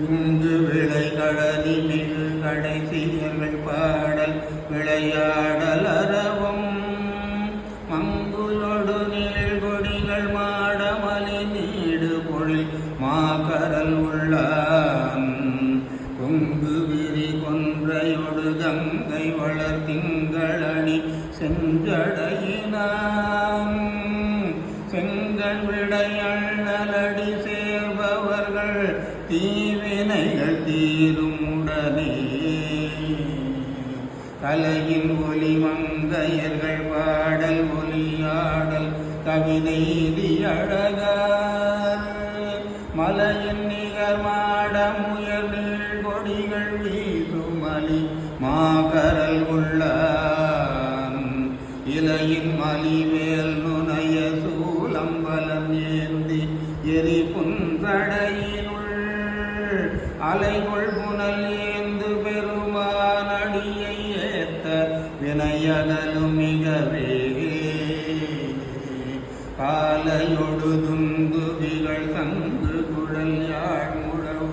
இங்கு விளை கடலி மிகு கடைசியர்கள் பாடல் விளையாடல் அரவம் மங்குலொடு நீழ்கொடிகள் மாடமலி நீடு பொழில் மாகரல் உள்ளான் கொங்கு விரி கொன்றையொடு கங்கை வளர் திங்களணி செஞ்சடையினான் செங்கண் விடையண்ணலடி சேர்பவர்கள் தீவினைகள் தீரும் உடனே கலையின் ஒலி மங்கையர்கள் பாடல் ஒலியாடல் கவிநெய்தி அழகார் மலையின் நிகர் மாடமுயர் நீள் கொடிகள் வீசுமலி மாகரல் உள்ளான் இலையின் மலிவேல் நுணைய சூலம்பலம் ஏந்தி எரி புன்றடையினுள் அலைகொள் புனல் ஏந்து பெருமானடியை ஏத்த வினையகலும் மிகவே காலையொடு துந்துவிகள் தங்கு குழல் யாழ் முழவு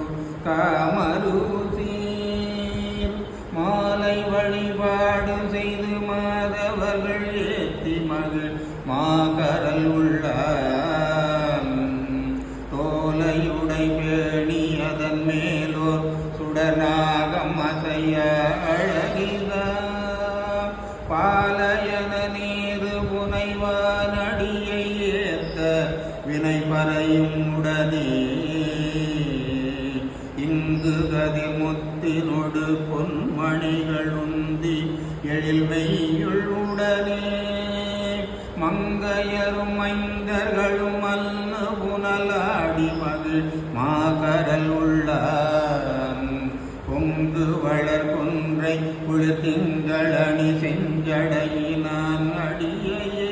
காமருசீர் மாலை வழிபாடு செய்து மாதவர்கள் ஏத்தி மகிழ் மாகரல் உள்ளான் தோலையுடை பேணி அதன் மேலோர் சுடனாகம் அசைய அழகிதா பாலையன நீரு புனைவான் அடியை ஏத்த வினை பறையும் உடனே இங்கு கதிர் முத்தினொடு பொன்மணிகள் உந்தி எழில்மெய்யுள் உடனே மங்கையரும் மைந்தர்களும் அல்லு புனலாடி மகிழ் மாகரல் உள்ளான் பொங்கு வளர் கொன்றை குளிர்திங்களணி செஞ்சடையினான் அடியையே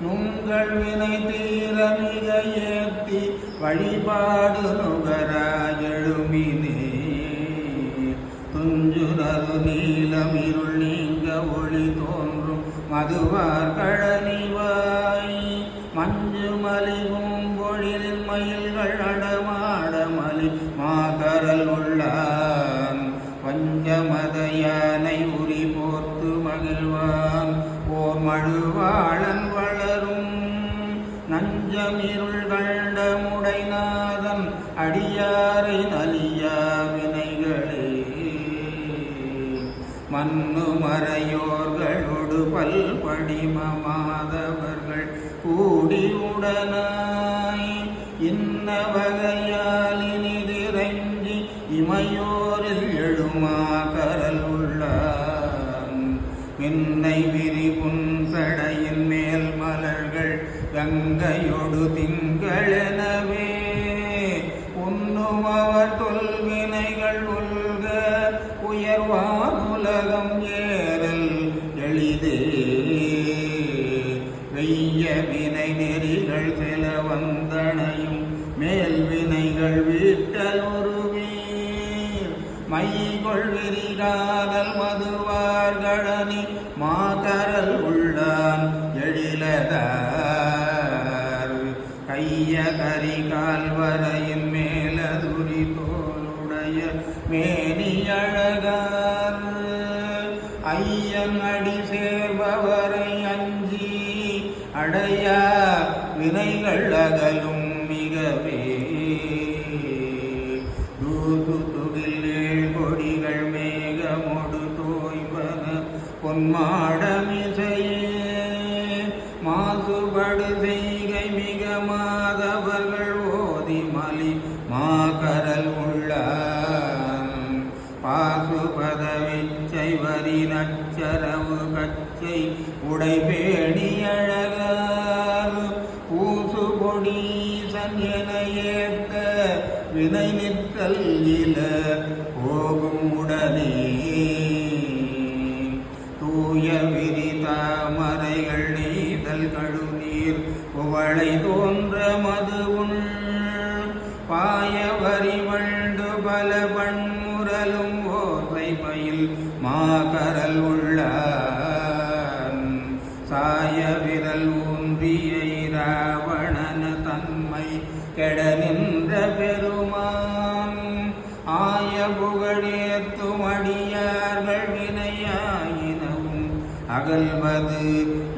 நுங்கள் வினை தீர மிக ஏத்தி வழிபாடு நுகராயெழுமினே துஞ்சுரரு நீலமிருள் நீங்க ஒளி தோன்றும் மதுவார் கழனிவாய் மஞ்சு மலிவும் பொழிலில் மயில்கள் அடமாட மலி மாகரல் உள்ளான் பஞ்சமத யானை உரி போர்த்து மகிழ்வான் போர் மழுவாளன் வளரும் நஞ்சமிருள் கண்டமுடைநாதன் அடியாரை நலியா வினைகளே மன்னு மறையோர்களோடு பல்படிம மாதவர்கள் கூடி உடனாய் இன்ன வகையாலினிதிரஞ்சி இமையோரில் எழுமாகரல் உள்ளான் மின்னை விரி புன்சடையின் மேல் மலர்கள் கங்கையொடு திங்களெனவே உண்ணுமவர் தொல்வினைகள் உள்க உயர்வானுலகம் ஏறல் எளிதே வெய்ய வினை நெறிகள் சில வந்தனையும் மேல் வினைகள் வீட்டல் ஒருவீர் மைகொள் விரிகாதல் மதுவார் கழனி மாகரல் உள்ளான் எழிலதார் கைய கரி கால்வரையின் மேலதுரி தோளுடைய மேனி அழகார் ஐயன் அடி சேர்பவரை அஞ்சி அடையா வினைகள் அகலும் மிகவே தூது துகில் கொடிகள் மேகமொடு தோய்வன பொன்மாடமிசையே மாசுபடு செய்கை மிக மாதவர்கள் ஓதி மலி மாகரல் உள்ளான் பாசுபத விச்சை வரி நச்சரவு கச்சை உடை பேணி அழகார் பூசு பொடீசன் என ஏற்க வினை நிற்றல் இல போகும் உடனே தூய விரி தாமரைகள் நீதல் கழுநீர் புவளை தோன்ற மதுவுள் பாய வரி வண்டு பல பன்முரலும் ஓசை பயில் மாகரல் உள்ளான் சாய விரல் ஊன்றிய ராவணன தன்மை கெட நின்ற பெருமான் கல்வது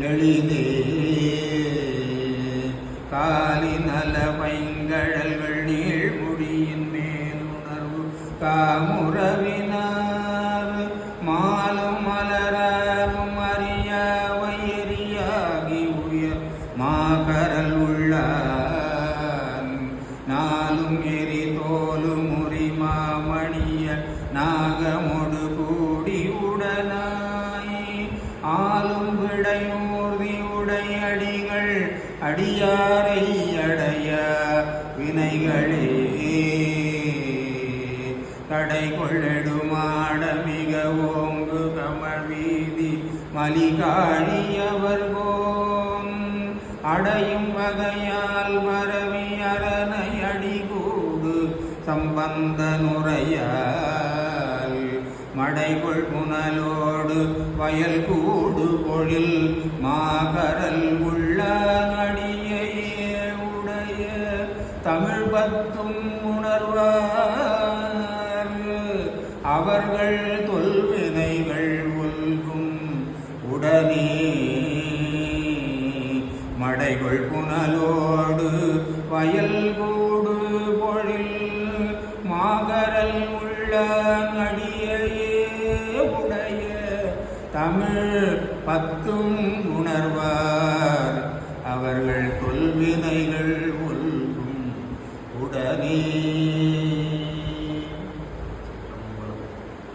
எளிதே காலினல பைங்கழல்கள் நீழ்முடியின் மேலுணர்வு காமுறவினார் மாலும் மலராரும் அறியா வயறியாகி உயர் மாகரல் உள்ளான் நாளும் எரி தோலும் முறி மாமணிய நாகமொடு கூடி உடனாய் ஆளும் விடையூர்தி உடையடிகள் அடியாரை அடைய வினைகளே கடை கொள்ளெடுமாட மிக ஓங்கு கமழ் வீதி மலிகாழியவர் போம் அடையும் வகையால் மரவி அரணை அடிகூடு சம்பந்த நுரையால் மடைகொள் புனலோடு வயல் கூடு பொழில் மாகரல் உள்ள நடியே உடைய தமிழ் பத்தும் உணர்வார் அவர்கள் தொல்வினைகள் ஒல்கும் உடனே மடைகொள் புனலோடு வயல் கூடு பொழில் மாகரல் உள்ள நடியே உடைய தமிழ் பத்தும் உணர்வார்